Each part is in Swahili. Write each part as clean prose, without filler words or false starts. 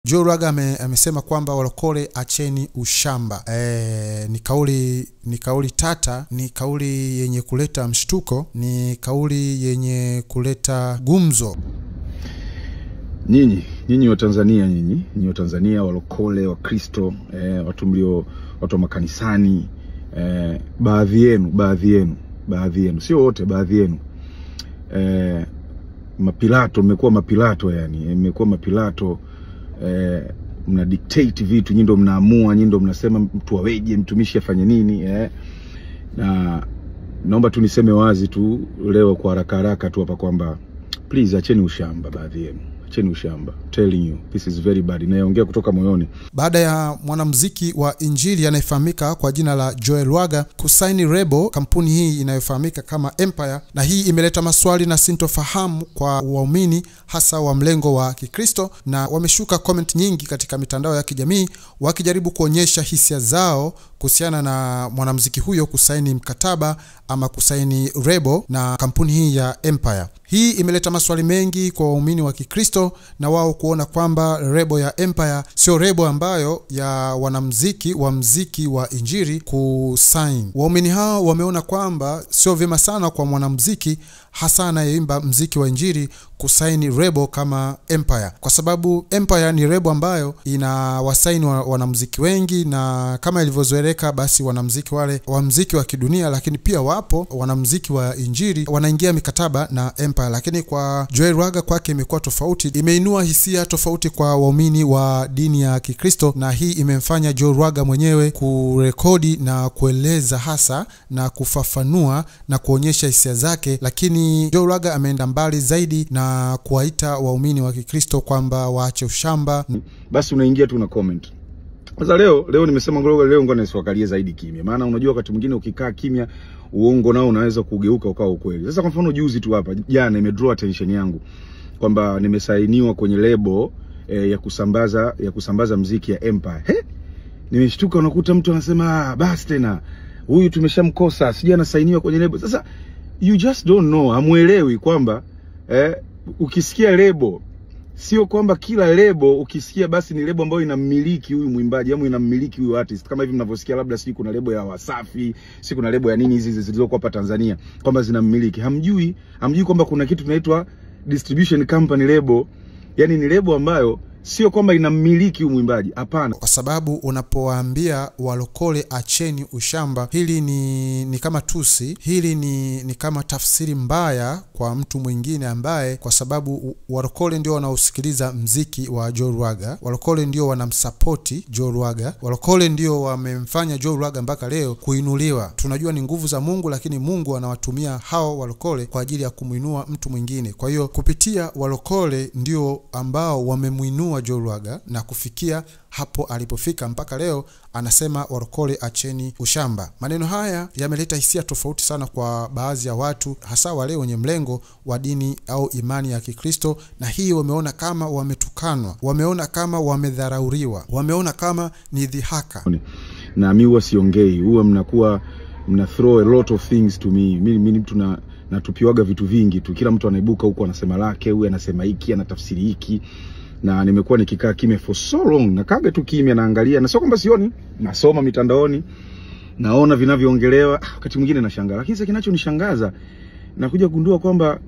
Joe Rogan amesema kwamba walokole acheni ushamba. Ni kauli tata, ni kauli yenye kuleta mshtuko, ni kauli yenye kuleta gumzo. Nyinyi wa Tanzania, nyinyi wa Tanzania, walokole, wa Kristo, watu wa makanisani, baadhi yenu, sio wote, baadhi yenu. Mmekuwa mapilato, mna dictate vitu, nyinyi ndio mnaamua, nyinyi ndio mnasema mtu aweje, mtumishi afanye nini. Na naomba tu niseme wazi tu leo kwa haraka tu hapa kwamba please acheni ushamba, baadhi yenu acheni ushamba. Telling you, this is very bad. Naongea kutoka moyoni. Baada ya mwanamuziki wa Injili anayefahamika kwa jina la Joel Lwaga kusaini Rebel, kampuni hii inayofahamika kama Empire, na hii imeleta maswali na sintofahamu kwa waumini hasa wa mlengo wa Kikristo, na wameshuka comment nyingi katika mitandao ya kijamii wakijaribu kuonyesha hisia zao kuhusiana na mwanamuziki huyo kusaini mkataba ama kusaini Rebel na kampuni hii ya Empire. Hii imeleta maswali mengi kwa waumini wa Kikristo na wao kuona kwamba Rebel ya Empire sio Rebel ambayo ya wanamuziki wa muziki wa Injili kusign. Waumini hao wameona kwamba sio vyema sana kwa mwanamuziki hasa anayeimba muziki wa Injili kusaini Rebel kama Empire, kwa sababu Empire ni Rebel ambayo ina wasaini wanamuziki wengi, na kama ilivyozoeleka basi wanamuziki wale wa muziki wa kidunia, lakini pia wapo wanamuziki wa Injili wanaingia mikataba na Empire. Lakini kwa Joel Lwaga kwake imekuwa tofauti, imeinua hisia tofauti kwa waumini wa dini ya Kikristo, na hii imemfanya Joel Lwaga mwenyewe kurekodi na kueleza hasa na kufafanua na kuonyesha hisia zake. Lakini Joel Lwaga ameenda mbali zaidi na kuwaita waumini wa Kikristo kwamba waache ushamba. Basi unaingia tu na comment. Sasa leo nimesema leo ngoja nisiwakalie zaidi kimya. Maana unajua wakati mwingine ukikaa kimya uongo nao unaweza kugeuka ukawa ukweli. Sasa kwa mfano juzi tu hapa jana imedraw attention yangu kwamba nimesainiwa kwenye label ya kusambaza muziki ya Empire. Nimeshtuka, unakuta mtu anasema basi tena huyu tumeshamkosa, sija anasainiwa kwenye label. Sasa you just don't know, hamuelewi kwamba ukisikia label sio kwamba kila label ukisikia basi ni label ambayo inamiliki huyu mwimbaji au inamiliki huyu artist. Kama hivi mnavyosikia labda si kuna label ya Wasafi, si kuna label ya nini hizi zilizokuwa hapa Tanzania kwamba zinamiliki. Hamjui kwamba kuna kitu tunaitwa distribution company label. Yani ni label ambayo sio kwamba inamiliki huyu mwimbaji, hapana. Kwa sababu unapowaambia walokole acheni ushamba, hili ni kama tusi, hili ni kama tafsiri mbaya kwa mtu mwingine ambaye, kwa sababu walokole ndio wanaosikiliza mziki wa Joel Lwaga, walokole ndio wanamsupport Joel Lwaga, walokole ndio wamemfanya Joel Lwaga mpaka leo kuinuliwa. Tunajua ni nguvu za Mungu, lakini Mungu anawatumia hao walokole kwa ajili ya kumuinua mtu mwingine. Kwa hiyo kupitia walokole ndio ambao wamemuinua Joel Lwaga na kufikia hapo alipofika mpaka leo anasema walokole acheni ushamba. Maneno haya yameleta hisia tofauti sana kwa baadhi ya watu, hasa wale wenye mlengo wa dini au imani ya Kikristo, na hii wameona kama wametukanwa, wameona kama wamedharauriwa, wameona kama ni dhihaka. Na mimi huwa siongei, huwa mna throw a lot of things to me. Mimi mtu natupiwaga vitu vingi tu, kila mtu anaibuka huko anasema lake, huyu anasema hiki, anatafsiri hiki. Na nimekuwa nikikaa kimya for so long, nakaga tu kimya naangalia, na sio kwamba sioni, nasoma mitandaoni, naona vinavyoongelewa, wakati mwingine nashangaa. Lakini sasa kinachonishangaza nakuja kugundua kwamba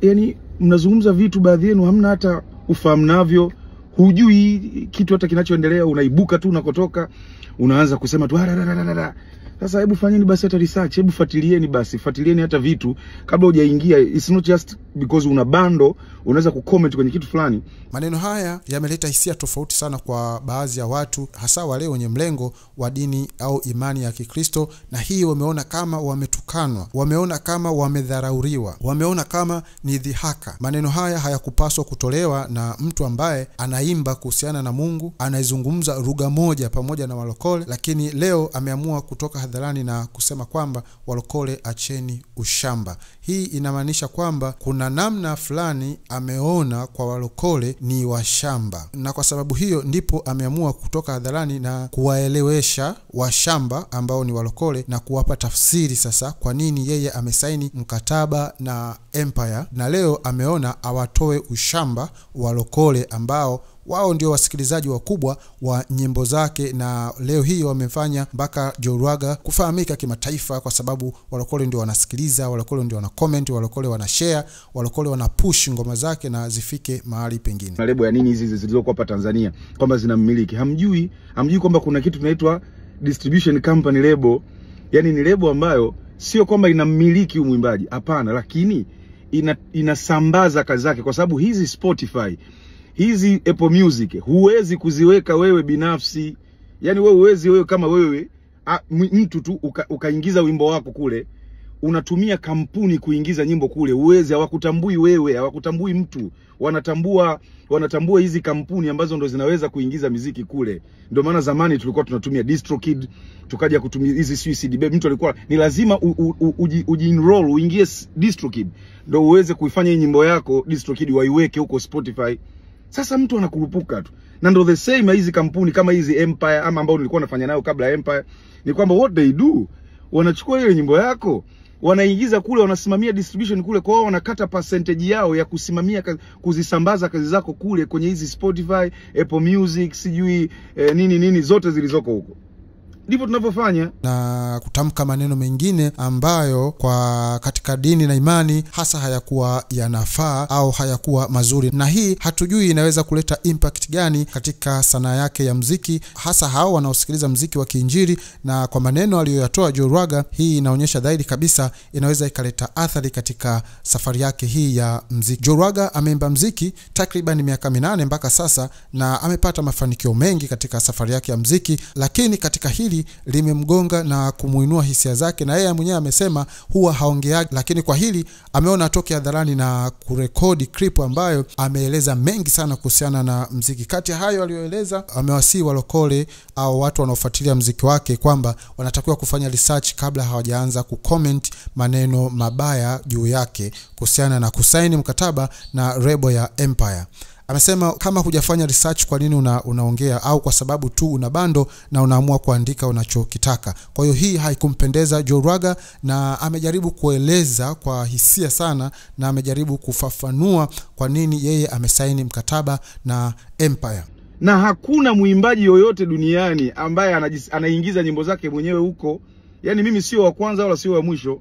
yani mnazungumza vitu baadhi yenu hamna hata ufahamu navyo, hujui kitu hata kinachoendelea, unaibuka tu unakotoka, unaanza kusema tu Sasa hebu fanyeni basi hata research, hebu fuatilieni hata vitu kabla hujaingia. It's not just because una bando unaweza kucomment kwenye kitu fulani. Maneno haya yameleta hisia tofauti sana kwa baadhi ya watu, hasa wale wenye mlengo wa dini au imani ya Kikristo, na hii wameona kama wametukanwa, wameona kama wamedharauriwa, wameona kama ni dhihaka. Maneno haya hayakupaswa kutolewa na mtu ambaye anaimba kuhusiana na Mungu, anaizungumza lugha moja pamoja na walokole, lakini leo ameamua kutoka hadharani na kusema kwamba walokole acheni ushamba. Hii inamaanisha kwamba kuna namna fulani ameona kwa walokole ni washamba, na kwa sababu hiyo ndipo ameamua kutoka hadharani na kuwaelewesha washamba ambao ni walokole na kuwapa tafsiri sasa kwa nini yeye amesaini mkataba na Empire, na leo ameona awatoe ushamba walokole ambao wao ndio wasikilizaji wakubwa wa nyimbo zake, na leo hii wamefanya mpaka Joe Lwaga kufahamika kimataifa, kwa sababu walokole ndio wanasikiliza, walokole ndio wana comment, walokole wana share, walokole wana push ngoma zake na zifike mahali pengine. Na lebo ya nini hizi zilizokuwa hapa Tanzania kwamba zinamiliki? Hamjui kwamba kuna kitu tunaitwa distribution company label. Yani ni lebo ambayo sio kwamba inamiliki mwimbaji, hapana, lakini inasambaza kazi zake, kwa sababu hizi Spotify, hizi Apple Music huwezi kuziweka wewe binafsi. Yani wewe huwezi, wewe kama wewe mtu tu ukaingiza wimbo wako kule, unatumia kampuni kuingiza nyimbo kule, huwezi. Hawakutambui wewe, hawakutambui mtu, wanatambua hizi kampuni ambazo ndo zinaweza kuingiza muziki kule. Ndio maana zamani tulikuwa tunatumia DistroKid, tukaja kutumia hizi CD Baby. Mtu alikuwa ni lazima uji-enroll, uingie DistroKid ndio uweze kuifanya hii nyimbo yako DistroKid waiweke huko Spotify. Sasa mtu anakurupuka tu. Na ndio the same hizi kampuni kama hizi Empire ama ambao nilikuwa nafanya nayo kabla Empire, ni kwamba what they do, wanachukua ile nyimbo yako, wanaingiza kule, wanasimamia distribution kule, kwa wao wanakata percentage yao ya kusimamia kuzisambaza kazi zako kule kwenye hizi Spotify, Apple Music, sijui nini zote zilizoko huko. Ndivyo tunavyofanya, na kutamka maneno mengine ambayo kwa katika dini na imani hasa hayakuwa yanafaa au hayakuwa mazuri, na hii hatujui inaweza kuleta impact gani katika sanaa yake ya muziki, hasa hao wanaosikiliza muziki wa kiinjili. Na kwa maneno aliyoyatoa Joe Lwaga, hii inaonyesha dhahiri kabisa inaweza ikaleta athari katika safari yake hii ya muziki. Joe Lwaga ameimba muziki takriban miaka 8 mpaka sasa, na amepata mafanikio mengi katika safari yake ya muziki, lakini katika hili limemgonga na kumuinua hisia zake, na yeye mwenyewe amesema huwa haongeaji, lakini kwa hili ameona atoke hadharani na kurekodi clip ambayo ameeleza mengi sana kuhusiana na muziki. Kati ya hayo aliyoeleza, amewasihi walokole au watu wanaofuatilia muziki wake kwamba wanatakiwa kufanya research kabla hawajaanza kucomment maneno mabaya juu yake kuhusiana na kusaini mkataba na lebo ya Empire. Amesema kama hujafanya research, kwa nini unaongea? Au kwa sababu tu una bando na unaamua kuandika unachokitaka? Kwa hiyo hii haikumpendeza Joe Lwaga, na amejaribu kueleza kwa hisia sana, na amejaribu kufafanua kwa nini yeye amesaini mkataba na Empire. Na hakuna muimbaji yoyote duniani ambaye anaingiza nyimbo zake mwenyewe huko. Yani mimi sio wa kwanza wala sio wa mwisho.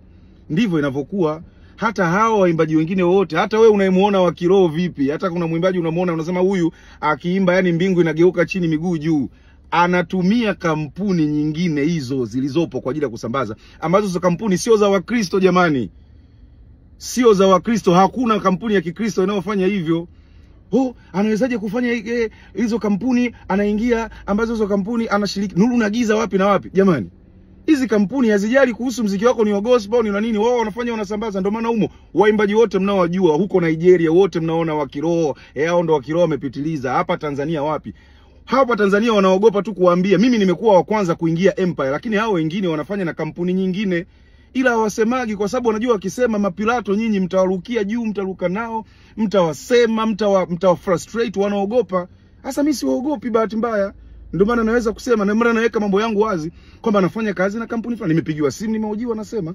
Ndivyo inavyokuwa. Hata hao waimbaji wengine wote, hata wewe unayemuona wa kiroho vipi, hata kuna muimbaji unamuona unasema huyu akiimba yani mbingu inageuka chini miguu juu, anatumia kampuni nyingine hizo zilizopo kwa ajili ya kusambaza, ambazo hizo kampuni sio za Wakristo jamani. Sio za Wakristo, hakuna kampuni ya Kikristo inayofanya hivyo. Anawezaje kufanya hizo kampuni, anaingia ambazo hizo kampuni anashiriki nuru na giza wapi na wapi jamani? Hizi kampuni hazijali kuhusu muziki wako ni wa gospel ni na nini, wao wanafanya wanasambaza. Ndio maana humo waimbaji wote mnaowajua huko Nigeria wote mnaona wa kiroho, hao ndio wa kiroho wamepitiliza. Hapa Tanzania wapi? Hapa Tanzania wanaogopa tu kuambia mimi nimekuwa wa kwanza kuingia Empire, lakini hao wengine wanafanya na kampuni nyingine, ila hawasemagi kwa sababu wanajua wakisema mapilato nyinyi mtawarukia juu, mtaruka nao, mtawasema, mtawafrustrate, wanaogopa. Sasa mimi siwaogopi, bahati mbaya. Ndio maana naweza kusema, na mara naweka mambo yangu wazi kwamba nafanya kazi na kampuni fulani. Nimepigiwa simu, nimehojiwa, nasema.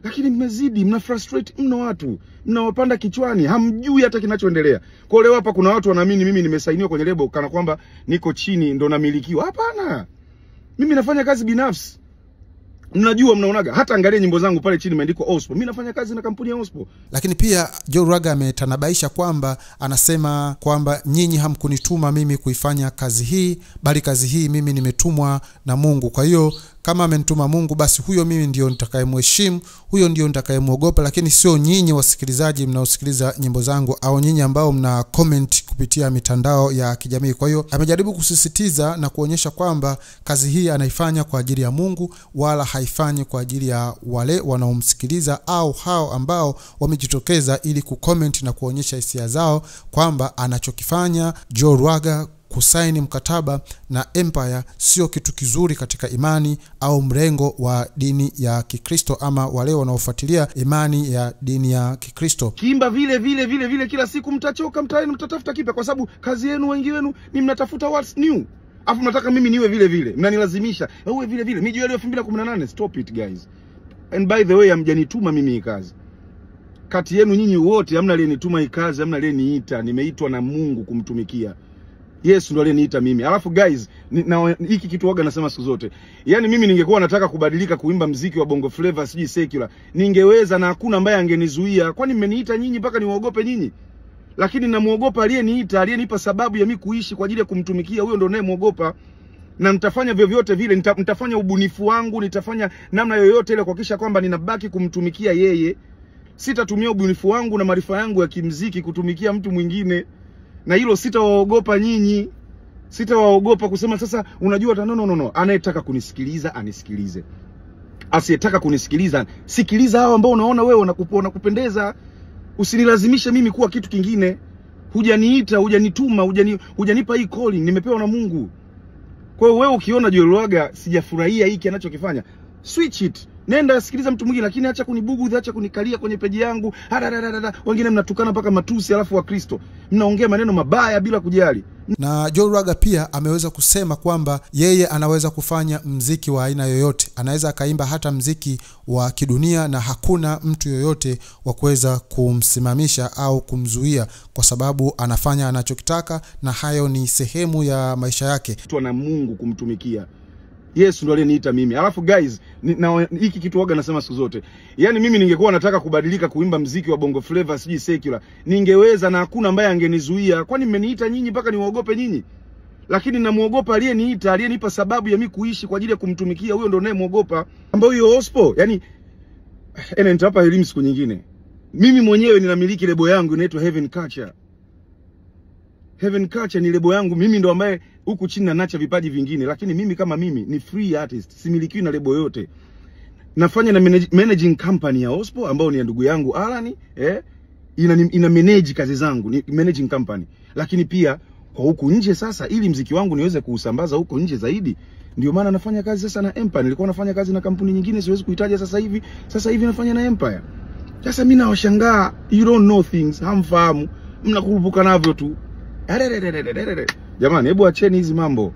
Lakini mmezidi, mna frustrate mno watu, mnawapanda kichwani, hamjui hata kinachoendelea. Kwa leo hapa kuna watu wanaamini mimi nimesainiwa kwenye lebo kana kwamba niko chini ndo namilikiwa. Hapana. Mimi nafanya kazi binafsi. Mnajua, mnaonaga, hata angalia nyimbo zangu pale chini imeandikwa Ospo. Mimi nafanya kazi na kampuni ya Ospo. Lakini pia Joe Lwaga ametanabaisha kwamba, anasema kwamba nyinyi hamkunituma mimi kuifanya kazi hii, bali kazi hii mimi nimetumwa na Mungu. Kwa hiyo kama amenituma Mungu, basi huyo mimi ndio nitakayemheshimu, huyo ndio nitakayemuogopa, lakini sio nyinyi wasikilizaji mnaosikiliza nyimbo zangu au nyinyi ambao mna comment kupitia mitandao ya kijamii. Kwa hiyo amejaribu kusisitiza na kuonyesha kwamba kazi hii anaifanya kwa ajili ya Mungu, wala haifanyi kwa ajili ya wale wanaomsikiliza au hao ambao wamejitokeza ili kucomment na kuonyesha hisia zao kwamba anachokifanya Joe Lwaga kusaini mkataba na Empire sio kitu kizuri katika imani au mrengo wa dini ya Kikristo, ama wale wanaofuatilia imani ya dini ya Kikristo. Kiimba vile kila siku mtachoka, mtatafuta kipya, kwa sababu kazi yenu wengi wenu ni mnatafuta what's new. Afu mnataka mimi niwe vile, mnanilazimisha uwe vile. Mimi jua leo 2018, stop it guys. And by the way, hamjanituma mimi hii kazi. Kati yenu nyinyi wote hamna aliyenituma hii kazi, hamna aliyeniita. Nimeitwa na Mungu kumtumikia. Yesu ndo aliyeniita mimi. Alafu guys, na hiki kitu waga nasema siku zote. Yaani mimi ningekuwa nataka kubadilika kuimba mziki wa bongo flavor siji secular, ningeweza na hakuna ambaye angenizuia. Kwani mmeniita nyinyi mpaka niwaogope nyinyi? Lakini namuogopa aliyeniita, aliyenipa sababu ya mimi kuishi kwa ajili ya kumtumikia. Huyo ndo nayemuogopa. Na nitafanya vyovyote vile, nitafanya ubunifu wangu, nitafanya namna yoyote ile kuhakikisha kwamba ninabaki kumtumikia yeye. Sitatumia ubunifu wangu na maarifa yangu ya kimziki kutumikia mtu mwingine. Na hilo sitawaogopa nyinyi. Sitawaogopa kusema sasa unajua no. Anayetaka kunisikiliza anisikilize. Asiyetaka kunisikiliza, sikiliza hao ambao unaona wewe wanakupendeza. Usinilazimishe mimi kuwa kitu kingine. Hujaniita, hujanituma, hujanipa hii calling, nimepewa na Mungu. Kwa hiyo wewe ukiona Joel Lwaga sijafurahia hiki anachokifanya, switch it. Nenda sikiliza mtu mwingine, lakini acha kunibugudhi, acha kunikalia kwenye peji yangu. Wengine mnatukana mpaka matusi, alafu wa Kristo mnaongea maneno mabaya bila kujali. Na Joel Lwaga pia ameweza kusema kwamba yeye anaweza kufanya mziki wa aina yoyote. Anaweza akaimba hata mziki wa kidunia na hakuna mtu yoyote wa kuweza kumsimamisha au kumzuia, kwa sababu anafanya anachokitaka na hayo ni sehemu ya maisha yake. Mtu na Mungu kumtumikia. Yesu ndo aliyeniita mimi. Alafu guys, na hiki kitu waga nasema siku zote. Yaani mimi ningekuwa nataka kubadilika kuimba mziki wa bongo flavor siji secular, ningeweza na hakuna ambaye angenizuia. Kwani mmeniita nyinyi mpaka niwaogope nyinyi? Lakini namuogopa aliyeniita, aliyenipa sababu ya mimi kuishi kwa ajili ya kumtumikia. Huyo ndo nayemuogopa. Ambayo hiyo gospel, yani nitawapa elimu siku nyingine. Mimi mwenyewe ninamiliki lebo yangu inaitwa Heaven Culture. Heaven Culture ni lebo yangu, mimi ndo ambaye huku chini naacha vipaji vingine, lakini mimi kama mimi ni free artist, similikiwi na lebo yote. Nafanya na managing company ya Ospo ambao ni ndugu yangu Alan, ina manage kazi zangu, ni managing company. Lakini pia kwa huku nje sasa, ili mziki wangu niweze kuusambaza huko nje zaidi, ndio maana nafanya kazi sasa na Empire. Nilikuwa nafanya kazi na kampuni nyingine siwezi kuitaja sasa hivi nafanya na Empire. Sasa mimi nawashangaa, you don't know things, hamfahamu, mnakurupuka navyo tu. Jamani, hebu acheni hizi mambo.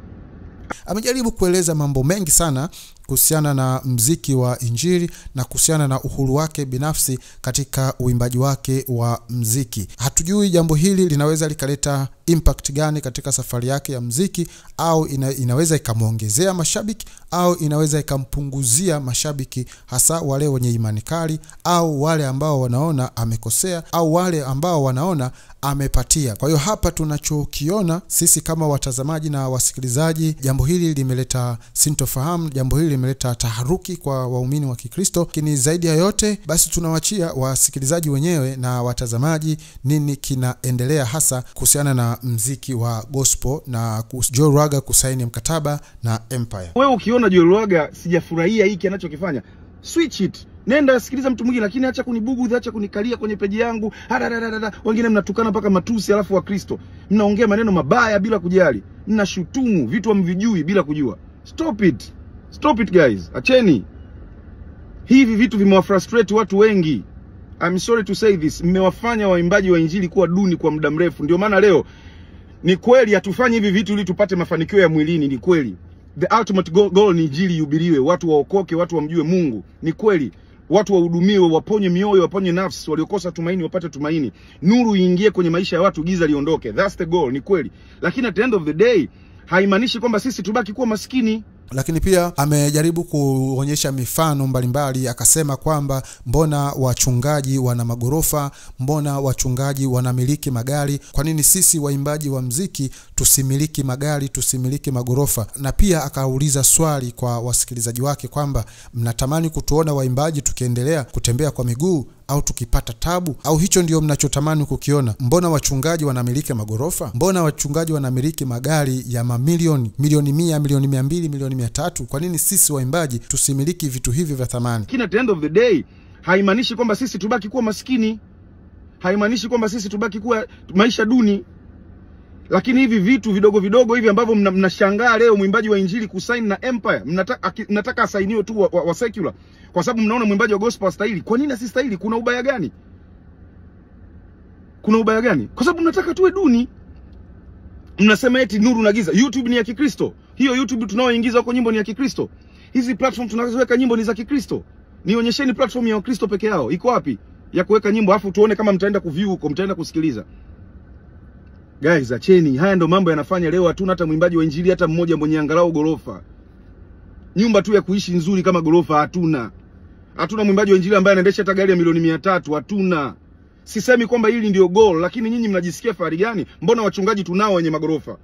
Amejaribu kueleza mambo mengi sana kuhusiana na mziki wa Injili na kuhusiana na uhuru wake binafsi katika uimbaji wake wa mziki. Hatujui jambo hili linaweza likaleta impact gani katika safari yake ya mziki, au inaweza ikamuongezea mashabiki au inaweza ikampunguzia mashabiki, hasa wale wenye imani kali au wale ambao wanaona amekosea au wale ambao wanaona amepatia. Kwa hiyo hapa tunachokiona sisi kama watazamaji na wasikilizaji, jambo hili limeleta sintofahamu, jambo hili limeleta taharuki kwa waumini wa Kikristo. Lakini zaidi ya yote basi tunawachia wasikilizaji wenyewe na watazamaji nini kinaendelea hasa kuhusiana na mziki wa gospel na Joel Lwaga kusaini mkataba na Empire. Wewe ukiona Joel Lwaga sijafurahia hiki anachokifanya, switch it. Nenda sikiliza mtu mwingine, lakini acha kunibugudhi, acha kunikalia kwenye peji yangu. Wengine mnatukana mpaka matusi, alafu wa Kristo mnaongea maneno mabaya bila kujali. Mnashutumu vitu hamvijui bila kujua. Stop it guys. Acheni. Hivi vitu vimewafrustrate watu wengi. I'm sorry to say this. Mmewafanya waimbaji wa Injili kuwa duni kwa muda mrefu. Ndio maana leo ni kweli hatufanyi hivi vitu ili tupate mafanikio ya mwilini, ni kweli. The ultimate goal ni Injili ihubiriwe, watu waokoke, watu wamjue Mungu. Ni kweli. Watu wahudumiwe, waponye mioyo, waponye nafsi, waliokosa tumaini wapate tumaini. Nuru iingie kwenye maisha ya watu, giza liondoke. That's the goal, ni kweli. Lakini at the end of the day, haimaanishi kwamba sisi tubaki kuwa maskini. Lakini pia amejaribu kuonyesha mifano mbalimbali, akasema kwamba mbona wachungaji wana magorofa, mbona wachungaji wanamiliki magari, kwa nini sisi waimbaji wa mziki tusimiliki magari, tusimiliki magorofa? Na pia akauliza swali kwa wasikilizaji wake kwamba mnatamani kutuona waimbaji tukiendelea kutembea kwa miguu au tukipata tabu, au hicho ndio mnachotamani kukiona? Mbona wachungaji wanamiliki magorofa? Mbona wachungaji wanamiliki magari ya mamilioni, milioni 100, milioni 200, milioni 300? Kwa nini sisi waimbaji tusimiliki vitu hivi vya thamani? At the end of the day, haimaanishi kwamba sisi tubaki kuwa maskini. Haimaanishi kwamba sisi tubaki kuwa maisha duni. Lakini hivi vitu vidogo vidogo hivi ambavyo mnashangaa leo mwimbaji wa Injili kusaini na Empire, mnataka asainiwe tu wa secular kwa sababu mnaona mwimbaji wa gospel astahili. Kwa nini asistahili? Kuna ubaya gani? Kuna ubaya gani? Kwa sababu mnataka tuwe duni. Mnasema eti nuru na giza. YouTube ni ya Kikristo. Hiyo YouTube tunaoingiza huko nyimbo ni ya Kikristo. Hizi platform tunazoweka nyimbo ni za Kikristo. Nionyesheni platform ya Wakristo peke yao. Iko wapi ya kuweka nyimbo afu tuone kama mtaenda kuview huko, mtaenda kusikiliza. Guys, acheni. Haya ndo mambo yanafanya leo hatuna hata mwimbaji wa injili hata mmoja mwenye angalau gorofa. Nyumba tu ya kuishi nzuri kama gorofa hatuna. Hatuna mwimbaji wa injili ambaye anaendesha hata gari ya milioni 300, hatuna. Sisemi kwamba hili ndio goal, lakini nyinyi mnajisikia fahari gani? Mbona wachungaji tunao wenye magorofa?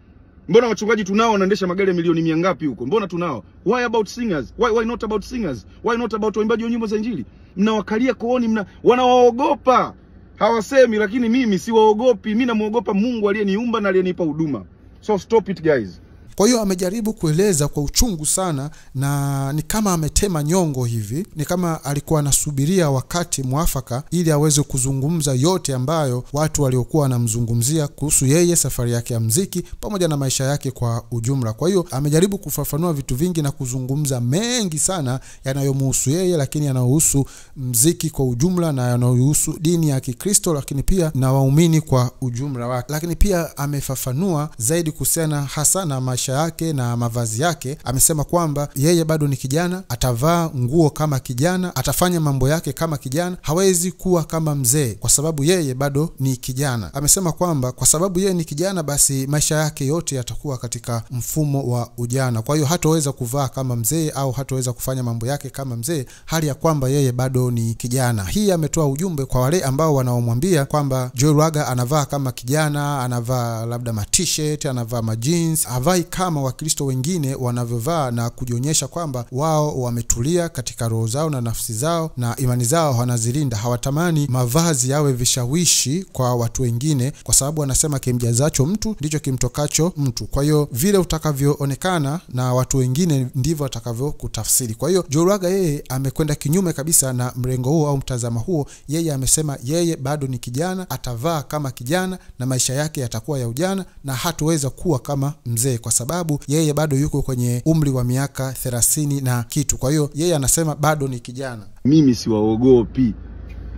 Mbona wachungaji tunao wanaendesha magari ya milioni 100 ngapi huko? Mbona tunao? Why about singers? Why not about singers? Why not about waimbaji wa nyimbo za injili? Mnawakalia kooni, wanawaogopa. Hawasemi, lakini mimi siwaogopi. Mimi namuogopa Mungu aliyeniumba na aliyenipa huduma. So stop it guys. Kwa hiyo amejaribu kueleza kwa uchungu sana, na ni kama ametema nyongo hivi. Ni kama alikuwa anasubiria wakati mwafaka ili aweze kuzungumza yote ambayo watu waliokuwa wanamzungumzia kuhusu yeye, safari yake ya muziki pamoja na maisha yake kwa ujumla. Kwa hiyo amejaribu kufafanua vitu vingi na kuzungumza mengi sana yanayomhusu yeye, lakini yanayohusu muziki kwa ujumla na yanayohusu dini ya Kikristo, lakini pia na waumini kwa ujumla wake. Lakini pia amefafanua zaidi kuhusiana hasa na maisha yake na mavazi yake. Amesema kwamba yeye bado ni kijana, atavaa nguo kama kijana, atafanya mambo yake kama kijana, hawezi kuwa kama mzee kwa sababu yeye bado ni kijana. Amesema kwamba kwa sababu yeye ni kijana, basi maisha yake yote yatakuwa katika mfumo wa ujana. Kwa hiyo hataweza kuvaa kama mzee au hataweza kufanya mambo yake kama mzee, hali ya kwamba yeye bado ni kijana. Hii ametoa ujumbe kwa wale ambao wanaomwambia kwamba Joel Lwaga anavaa kama kijana, anavaa labda ma-t-shirt, anavaa ma-jeans, havai kama Wakristo wengine wanavyovaa, na kujionyesha kwamba wao wametulia katika roho zao na nafsi zao na imani zao wanazilinda. Hawatamani mavazi yawe vishawishi kwa watu wengine, kwa sababu anasema kimjazacho mtu ndicho kimtokacho mtu. Kwa hiyo vile utakavyoonekana na watu wengine ndivyo watakavyokutafsiri. Kwa hiyo Joel Lwaga yeye amekwenda kinyume kabisa na mrengo huo au mtazamo huo. Yeye amesema yeye bado ni kijana, atavaa kama kijana na maisha yake yatakuwa ya ujana na hataweza kuwa kama mzee kwa sababu yeye bado yuko kwenye umri wa miaka 30 na kitu. Kwa hiyo yeye anasema bado ni kijana. Mimi siwaogopi.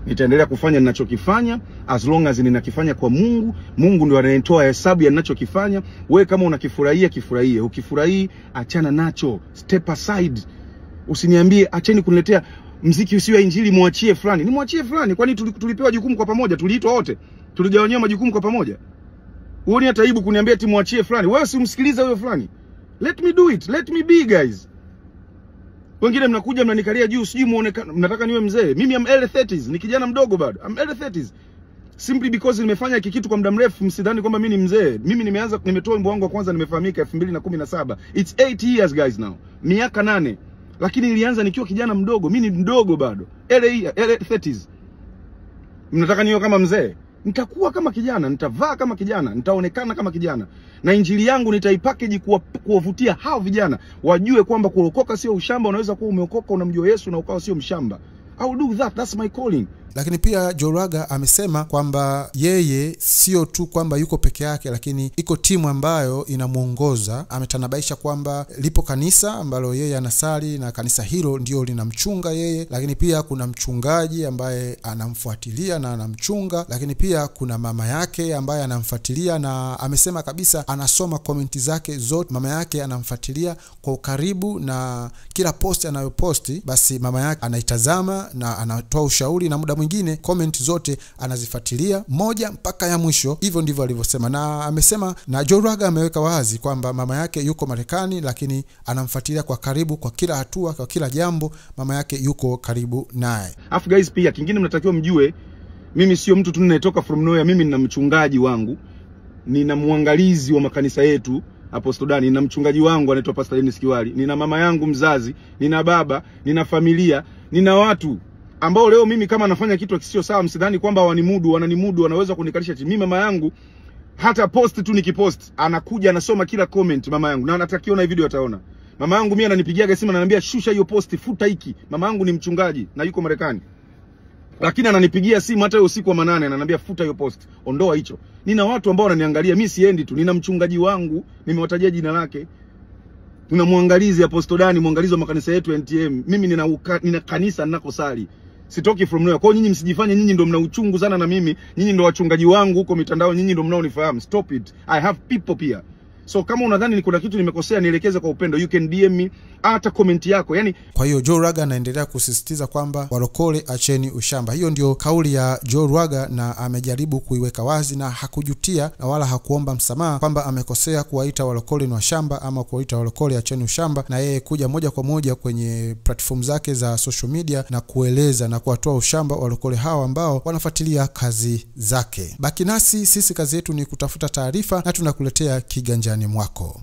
Nitaendelea kufanya ninachokifanya as long as ninakifanya kwa Mungu. Mungu ndio anayetoa hesabu ya ninachokifanya. Wewe kama unakifurahia kifurahie, ukifurahii achana nacho, step aside. Usiniambie acheni kuniletea muziki usio injili, muachie fulani. Ni muachie fulani? Kwani tulipewa jukumu kwa pamoja? Tuliitwa wote? Tuligawanywa majukumu kwa pamoja? Uone hata aibu kuniambia eti muachie fulani. Wewe si umsikilize huyo fulani. Let me do it. Let me be guys. Wengine mnakuja mnanikalia juu, sijui muonekana mnataka niwe mzee. Mimi am early 30s, ni kijana mdogo bado. I'm early 30s. Simply because nimefanya kitu kwa muda mrefu, msidhani kwamba mimi ni mzee. Mimi nimetoa wimbo wangu wa kwanza nimefahamika 2017. It's 8 years guys now. Miaka 8. Lakini nilianza nikiwa kijana mdogo. Mimi ni mdogo bado. Early 30s. Mnataka niwe kama mzee? Nitakuwa kama kijana, nitavaa kama kijana, nitaonekana kama kijana. Na injili yangu nitaipackage kuwavutia hao vijana. Wajue kwamba kuokoka sio ushamba, unaweza kuwa umeokoka unamjua Yesu na ukawa sio mshamba. I will do that, that's my calling. Lakini pia Joel Lwaga amesema kwamba yeye sio tu kwamba yuko peke yake, lakini iko timu ambayo inamuongoza. Ametanabaisha kwamba lipo kanisa ambalo yeye anasali na kanisa hilo ndio linamchunga yeye, lakini pia kuna mchungaji ambaye anamfuatilia na anamchunga, lakini pia kuna mama yake ambaye anamfuatilia, na amesema kabisa anasoma komenti zake zote. Mama yake anamfuatilia kwa ukaribu na kila post anayoposti basi mama yake anaitazama na anatoa ushauri, na muda mwingine comment zote anazifuatilia moja mpaka ya mwisho. Hivyo ndivyo alivyosema, na amesema na Joel Lwaga ameweka wazi kwamba mama yake yuko Marekani, lakini anamfuatilia kwa karibu kwa kila hatua, kwa kila jambo. Mama yake yuko karibu naye. Afu guys, pia kingine mnatakiwa mjue, mimi sio mtu tu ninayetoka from nowhere. Mimi nina mchungaji wangu, nina muangalizi wa makanisa yetu hapo Sudan, nina mchungaji wangu anaitwa Pastor Dennis Kiwali, nina mama yangu mzazi, nina baba, nina familia, nina watu ambao leo mimi kama nafanya kitu kisio sawa, msidhani kwamba wananimudu, wanaweza kunikalisha chini. Mimi mama yangu hata post tu nikipost anakuja anasoma kila comment mama yangu, na anatakiona hii video ataona. Mama yangu mimi ananipigiaga simu ananiambia shusha hiyo post, futa hiki. Mama yangu ni mchungaji na yuko Marekani. Lakini ananipigia simu hata usiku wa manane ananiambia futa hiyo post, ondoa hicho. Nina watu ambao wananiangalia, mimi siendi tu, nina mchungaji wangu, nimewatajia jina lake. Tuna muangalizi hapo Stodani, muangalizi wa makanisa yetu NTM. Mimi nina kanisa ninakosali. Sitoki from nowhere. Kwa hiyo nyinyi msijifanye nyinyi ndio mna uchungu sana na mimi. Nyinyi ndio wachungaji wangu huko mitandao, nyinyi ndio mnaonifahamu. Stop it. I have people here. So kama unadhani kuna kitu nimekosea, nielekeze kwa upendo. You can DM me, hata comment yako. Yani kwa hiyo Joe Lwaga anaendelea kusisitiza kwamba walokole acheni ushamba. Hiyo ndio kauli ya Joe Lwaga, na amejaribu kuiweka wazi na hakujutia na wala hakuomba msamaha kwamba amekosea kuwaita walokole ni washamba ama kuwaita walokole acheni ushamba, na yeye kuja moja kwa moja kwenye platform zake za social media na kueleza na kuwatoa ushamba walokole hawa ambao wanafuatilia kazi zake. Baki nasi, sisi kazi yetu ni kutafuta taarifa na tunakuletea kiganjani mwako.